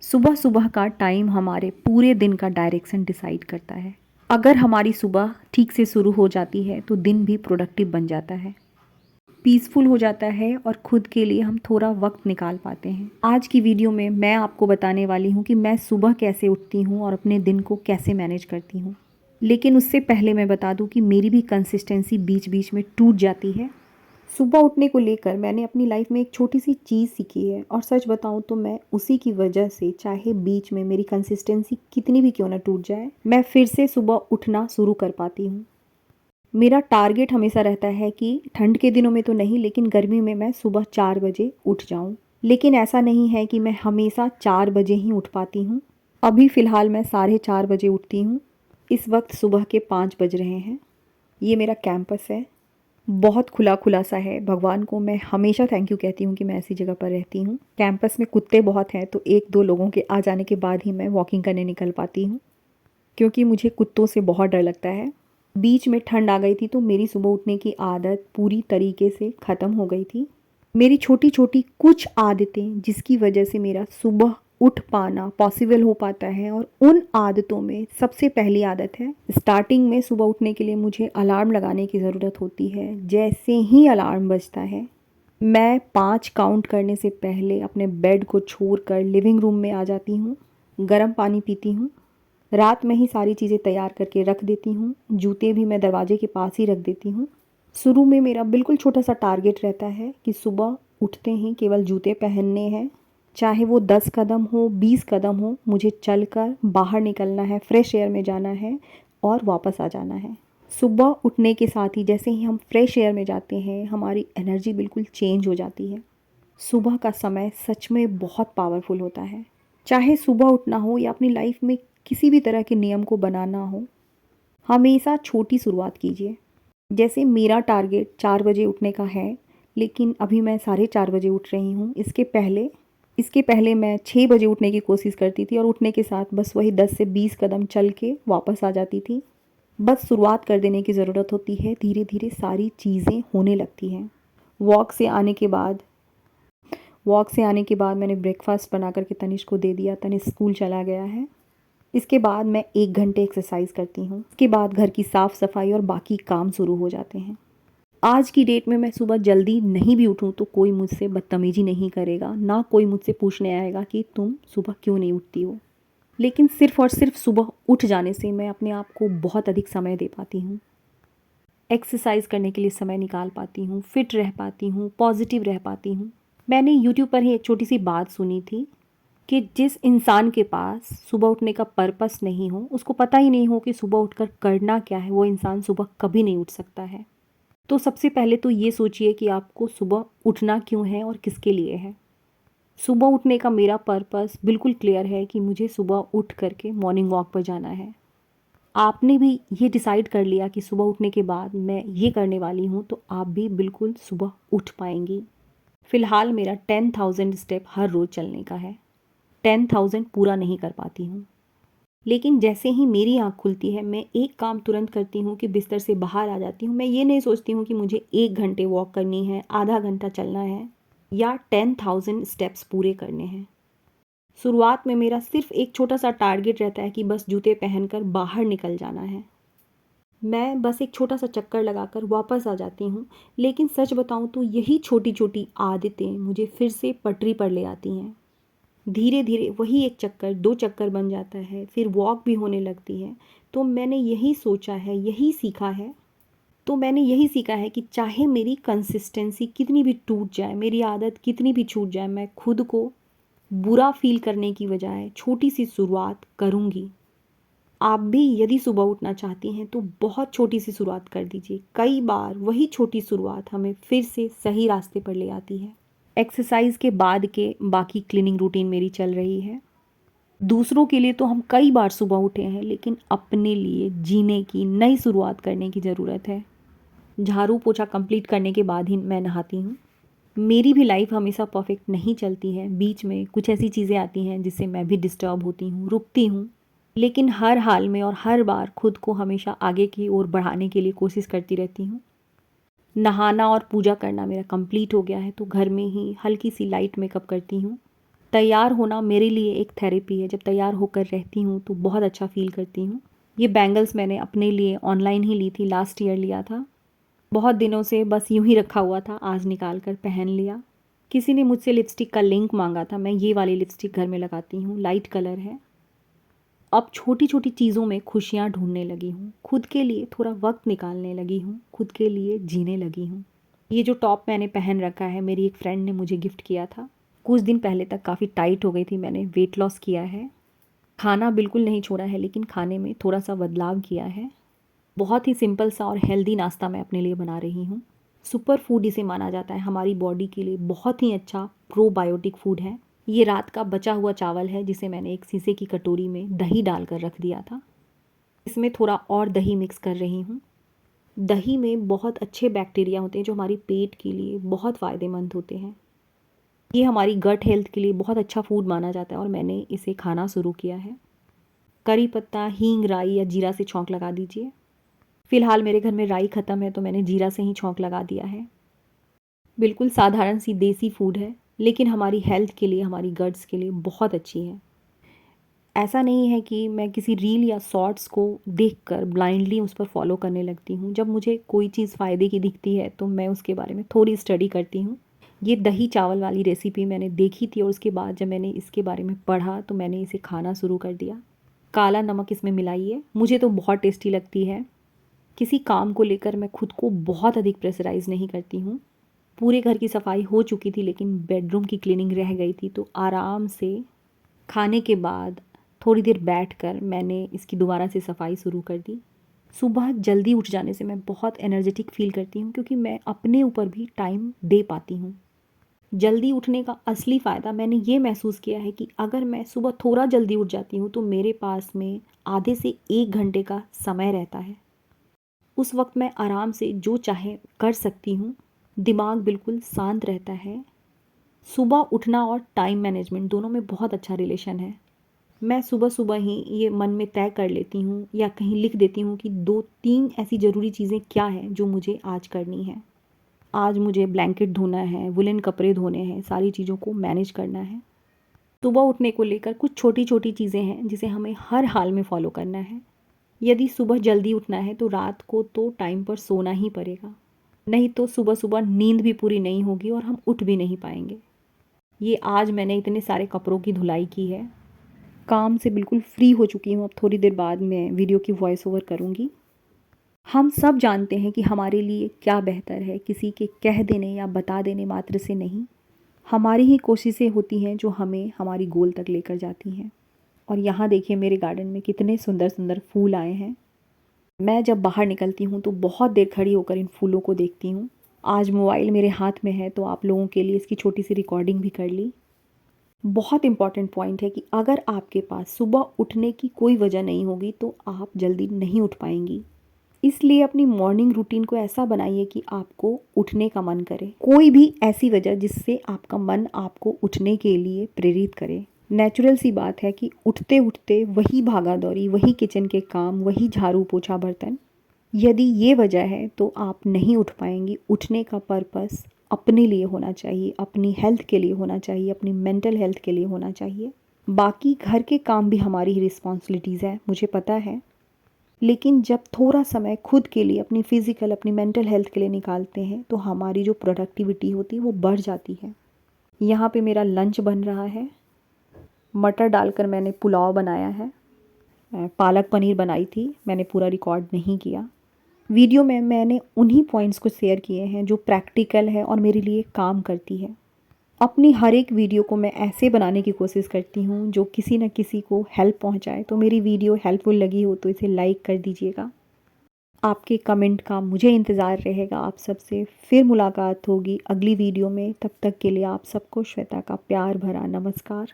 सुबह सुबह का टाइम हमारे पूरे दिन का डायरेक्शन डिसाइड करता है। अगर हमारी सुबह ठीक से शुरू हो जाती है तो दिन भी प्रोडक्टिव बन जाता है, पीसफुल हो जाता है और खुद के लिए हम थोड़ा वक्त निकाल पाते हैं। आज की वीडियो में मैं आपको बताने वाली हूँ कि मैं सुबह कैसे उठती हूँ और अपने दिन को कैसे मैनेज करती हूँ। लेकिन उससे पहले मैं बता दूँ कि मेरी भी कंसिस्टेंसी बीच बीच में टूट जाती है। सुबह उठने को लेकर मैंने अपनी लाइफ में एक छोटी सी चीज़ सीखी है और सच बताऊं तो मैं उसी की वजह से, चाहे बीच में मेरी कंसिस्टेंसी कितनी भी क्यों ना टूट जाए, मैं फिर से सुबह उठना शुरू कर पाती हूँ। मेरा टारगेट हमेशा रहता है कि ठंड के दिनों में तो नहीं, लेकिन गर्मी में मैं सुबह 4 बजे उठ जाऊँ। लेकिन ऐसा नहीं है कि मैं हमेशा 4 बजे ही उठ पाती हूँ। अभी फ़िलहाल मैं 4:30 बजे उठती हूँ। इस वक्त सुबह के 5 बज रहे हैं। ये मेरा कैंपस है, बहुत खुला खुला सा है। भगवान को मैं हमेशा थैंक यू कहती हूँ कि मैं ऐसी जगह पर रहती हूँ। कैंपस में कुत्ते बहुत हैं, तो 1-2 लोगों के आ जाने के बाद ही मैं वॉकिंग करने निकल पाती हूँ, क्योंकि मुझे कुत्तों से बहुत डर लगता है। बीच में ठंड आ गई थी तो मेरी सुबह उठने की आदत पूरी तरीके से ख़त्म हो गई थी। मेरी छोटी छोटी कुछ आदतें जिसकी वजह से मेरा सुबह उठ पाना पॉसिबल हो पाता है, और उन आदतों में सबसे पहली आदत है, स्टार्टिंग में सुबह उठने के लिए मुझे अलार्म लगाने की ज़रूरत होती है। जैसे ही अलार्म बजता है, मैं 5 काउंट करने से पहले अपने बेड को छोड़कर लिविंग रूम में आ जाती हूँ। गर्म पानी पीती हूँ, रात में ही सारी चीज़ें तैयार करके रख देती हूँ। जूते भी मैं दरवाजे के पास ही रख देती हूँ। शुरू में मेरा बिल्कुल छोटा सा टारगेट रहता है कि सुबह उठते ही केवल जूते पहनने हैं, चाहे वो 10 कदम हो, 20 कदम हो, मुझे चलकर बाहर निकलना है, फ्रेश एयर में जाना है और वापस आ जाना है। सुबह उठने के साथ ही जैसे ही हम फ्रेश एयर में जाते हैं, हमारी एनर्जी बिल्कुल चेंज हो जाती है। सुबह का समय सच में बहुत पावरफुल होता है। चाहे सुबह उठना हो या अपनी लाइफ में किसी भी तरह के नियम को बनाना हो, हमेशा छोटी शुरुआत कीजिए। जैसे मेरा टारगेट 4 बजे उठने का है, लेकिन अभी मैं 4:30 बजे उठ रही हूँ। इसके पहले मैं 6 बजे उठने की कोशिश करती थी और उठने के साथ बस वही 10 से 20 कदम चल के वापस आ जाती थी। बस शुरुआत कर देने की ज़रूरत होती है, धीरे धीरे सारी चीज़ें होने लगती हैं। वॉक से आने के बाद मैंने ब्रेकफास्ट बना करके तनिष्क को दे दिया। तनिष्क स्कूल चला गया है। इसके बाद मैं 1 घंटे एक्सरसाइज करती हूँ। इसके बाद घर की साफ़ सफाई और बाकी काम शुरू हो जाते हैं। आज की डेट में मैं सुबह जल्दी नहीं भी उठूँ तो कोई मुझसे बदतमीजी नहीं करेगा, ना कोई मुझसे पूछने आएगा कि तुम सुबह क्यों नहीं उठती हो। लेकिन सिर्फ़ और सिर्फ सुबह उठ जाने से मैं अपने आप को बहुत अधिक समय दे पाती हूँ। एक्सरसाइज करने के लिए समय निकाल पाती हूँ, फिट रह पाती हूँ, पॉजिटिव रह पाती हूँ। मैंने यूट्यूब पर ही एक छोटी सी बात सुनी थी कि जिस इंसान के पास सुबह उठने का पर्पस नहीं हो, उसको पता ही नहीं हो कि सुबह उठकर करना क्या है, वो इंसान सुबह कभी नहीं उठ सकता है। तो सबसे पहले तो ये सोचिए कि आपको सुबह उठना क्यों है और किसके लिए है। सुबह उठने का मेरा पर्पस बिल्कुल क्लियर है कि मुझे सुबह उठ करके मॉर्निंग वॉक पर जाना है। आपने भी ये डिसाइड कर लिया कि सुबह उठने के बाद मैं ये करने वाली हूँ, तो आप भी बिल्कुल सुबह उठ पाएंगी। फ़िलहाल मेरा 10,000 स्टेप हर रोज़ चलने का है। 10,000 पूरा नहीं कर पाती हूँ, लेकिन जैसे ही मेरी आँख खुलती है मैं एक काम तुरंत करती हूँ कि बिस्तर से बाहर आ जाती हूँ। मैं ये नहीं सोचती हूँ कि मुझे 1 घंटे वॉक करनी है, आधा घंटा चलना है या 10,000 स्टेप्स पूरे करने हैं। शुरुआत में मेरा सिर्फ एक छोटा सा टारगेट रहता है कि बस जूते पहनकर बाहर निकल जाना है। मैं बस एक छोटा सा चक्कर लगाकर वापस आ जाती हूँ। लेकिन सच बताऊँ तो यही छोटी छोटी आदतें मुझे फिर से पटरी पर ले आती हैं। धीरे धीरे वही एक चक्कर 2 चक्कर बन जाता है, फिर वॉक भी होने लगती है। तो मैंने यही सोचा है, यही सीखा है कि चाहे मेरी कंसिस्टेंसी कितनी भी टूट जाए, मेरी आदत कितनी भी छूट जाए, मैं खुद को बुरा फील करने की बजाय छोटी सी शुरुआत करूँगी। आप भी यदि सुबह उठना चाहती हैं तो बहुत छोटी सी शुरुआत कर दीजिए। कई बार वही छोटी शुरुआत हमें फिर से सही रास्ते पर ले आती है। एक्सरसाइज के बाद के बाकी क्लीनिंग रूटीन मेरी चल रही है। दूसरों के लिए तो हम कई बार सुबह उठे हैं, लेकिन अपने लिए जीने की नई शुरुआत करने की ज़रूरत है। झाड़ू पोछा कंप्लीट करने के बाद ही मैं नहाती हूँ। मेरी भी लाइफ हमेशा परफेक्ट नहीं चलती है। बीच में कुछ ऐसी चीज़ें आती हैं जिससे मैं भी डिस्टर्ब होती हूँ, रुकती हूँ। लेकिन हर हाल में और हर बार खुद को हमेशा आगे की ओर बढ़ाने के लिए कोशिश करती रहती हूँ। नहाना और पूजा करना मेरा कंप्लीट हो गया है, तो घर में ही हल्की सी लाइट मेकअप करती हूँ। तैयार होना मेरे लिए एक थेरेपी है। जब तैयार होकर रहती हूँ तो बहुत अच्छा फ़ील करती हूँ। ये बैंगल्स मैंने अपने लिए ऑनलाइन ही ली थी, लास्ट ईयर लिया था। बहुत दिनों से बस यूँ ही रखा हुआ था, आज निकाल कर पहन लिया। किसी ने मुझसे लिपस्टिक का लिंक मांगा था, मैं ये वाली लिपस्टिक घर में लगाती हूँ, लाइट कलर है। अब छोटी छोटी चीज़ों में खुशियाँ ढूंढने लगी हूँ, खुद के लिए थोड़ा वक्त निकालने लगी हूँ, खुद के लिए जीने लगी हूँ। ये जो टॉप मैंने पहन रखा है, मेरी एक फ्रेंड ने मुझे गिफ्ट किया था। कुछ दिन पहले तक काफ़ी टाइट हो गई थी, मैंने वेट लॉस किया है। खाना बिल्कुल नहीं छोड़ा है, लेकिन खाने में थोड़ा सा बदलाव किया है। बहुत ही सिंपल सा और हेल्दी नाश्ता मैं अपने लिए बना रही हूँ। सुपर फूड इसे माना जाता है, हमारी बॉडी के लिए बहुत ही अच्छा प्रोबायोटिक फूड है। ये रात का बचा हुआ चावल है, जिसे मैंने एक शीशे की कटोरी में दही डालकर रख दिया था। इसमें थोड़ा और दही मिक्स कर रही हूँ। दही में बहुत अच्छे बैक्टीरिया होते हैं जो हमारी पेट के लिए बहुत फ़ायदेमंद होते हैं। ये हमारी गट हेल्थ के लिए बहुत अच्छा फूड माना जाता है और मैंने इसे खाना शुरू किया है। करी पत्ता, हींग, राई या जीरा से छौंक लगा दीजिए। फ़िलहाल मेरे घर में राई ख़त्म है तो मैंने जीरा से ही छौंक लगा दिया है। बिल्कुल साधारण सी देसी फूड है, लेकिन हमारी हेल्थ के लिए, हमारी गट्स के लिए बहुत अच्छी है। ऐसा नहीं है कि मैं किसी रील या शॉर्ट्स को देखकर ब्लाइंडली उस पर फॉलो करने लगती हूँ। जब मुझे कोई चीज़ फ़ायदे की दिखती है तो मैं उसके बारे में थोड़ी स्टडी करती हूँ। ये दही चावल वाली रेसिपी मैंने देखी थी और उसके बाद जब मैंने इसके बारे में पढ़ा तो मैंने इसे खाना शुरू कर दिया। काला नमक इसमें मिलाइए, मुझे तो बहुत टेस्टी लगती है। किसी काम को लेकर मैं खुद को बहुत अधिक प्रेशराइज़ नहीं करती हूँ। पूरे घर की सफाई हो चुकी थी, लेकिन बेडरूम की क्लीनिंग रह गई थी, तो आराम से खाने के बाद थोड़ी देर बैठकर मैंने इसकी दोबारा से सफाई शुरू कर दी। सुबह जल्दी उठ जाने से मैं बहुत एनर्जेटिक फ़ील करती हूँ, क्योंकि मैं अपने ऊपर भी टाइम दे पाती हूँ। जल्दी उठने का असली फ़ायदा मैंने ये महसूस किया है कि अगर मैं सुबह थोड़ा जल्दी उठ जाती हूँ तो मेरे पास में आधे से 1 घंटे का समय रहता है। उस वक्त मैं आराम से जो चाहे कर सकती हूँ, दिमाग बिल्कुल शांत रहता है। सुबह उठना और टाइम मैनेजमेंट दोनों में बहुत अच्छा रिलेशन है। मैं सुबह-सुबह ही ये मन में तय कर लेती हूँ या कहीं लिख देती हूँ कि 2-3 ऐसी ज़रूरी चीज़ें क्या हैं जो मुझे आज करनी है। आज मुझे ब्लैंकेट धोना है, वुलन कपड़े धोने हैं, सारी चीज़ों को मैनेज करना है। सुबह उठने को लेकर कुछ छोटी-छोटी चीज़ें हैं जिसे हमें हर हाल में फ़ॉलो करना है। यदि सुबह जल्दी उठना है तो रात को तो टाइम पर सोना ही पड़ेगा। नहीं तो सुबह-सुबह नींद भी पूरी नहीं होगी और हम उठ भी नहीं पाएँगे। ये आज मैंने इतने सारे कपड़ों की धुलाई की है। काम से बिल्कुल फ्री हो चुकी हूँ, अब थोड़ी देर बाद मैं वीडियो की वॉइस ओवर करूँगी। हम सब जानते हैं कि हमारे लिए क्या बेहतर है, किसी के कह देने या बता देने मात्र से नहीं। हमारी ही कोशिशें होती हैं जो हमें हमारी गोल तक लेकर जाती हैं। और यहाँ देखिए मेरे गार्डन में कितने सुंदर सुंदर फूल आए हैं। मैं जब बाहर निकलती हूँ तो बहुत देर खड़ी होकर इन फूलों को देखती हूँ। आज मोबाइल मेरे हाथ में है तो आप लोगों के लिए इसकी छोटी सी रिकॉर्डिंग भी कर ली। बहुत इम्पॉर्टेंट पॉइंट है कि अगर आपके पास सुबह उठने की कोई वजह नहीं होगी तो आप जल्दी नहीं उठ पाएंगी। इसलिए अपनी मॉर्निंग रूटीन को ऐसा बनाइए कि आपको उठने का मन करे। कोई भी ऐसी वजह जिससे आपका मन आपको उठने के लिए प्रेरित करे। नेचुरल सी बात है कि उठते उठते वही भागा दौड़ी, वही किचन के काम, वही झाड़ू पोछा बर्तन। यदि ये वजह है तो आप नहीं उठ पाएंगी। उठने का पर्पस अपने लिए होना चाहिए, अपनी हेल्थ के लिए होना चाहिए, अपनी मेंटल हेल्थ के लिए होना चाहिए। बाकी घर के काम भी हमारी ही रिस्पॉन्सिबिलिटीज़ है, मुझे पता है। लेकिन जब थोड़ा समय खुद के लिए, अपनी फ़िज़िकल, अपनी मेंटल हेल्थ के लिए निकालते हैं तो हमारी जो प्रोडक्टिविटी होती है वो बढ़ जाती है। यहाँ पे मेरा लंच बन रहा है। मटर डालकर मैंने पुलाव बनाया है। पालक पनीर बनाई थी, मैंने पूरा रिकॉर्ड नहीं किया। वीडियो में मैंने उन्हीं पॉइंट्स को शेयर किए हैं जो प्रैक्टिकल है और मेरे लिए काम करती है। अपनी हर एक वीडियो को मैं ऐसे बनाने की कोशिश करती हूँ जो किसी न किसी को हेल्प पहुँचाए। तो मेरी वीडियो हेल्पफुल लगी हो तो इसे लाइक कर दीजिएगा। आपके कमेंट का मुझे इंतज़ार रहेगा। आप सबसे फिर मुलाकात होगी अगली वीडियो में। तब तक के लिए आप सबको श्वेता का प्यार भरा नमस्कार।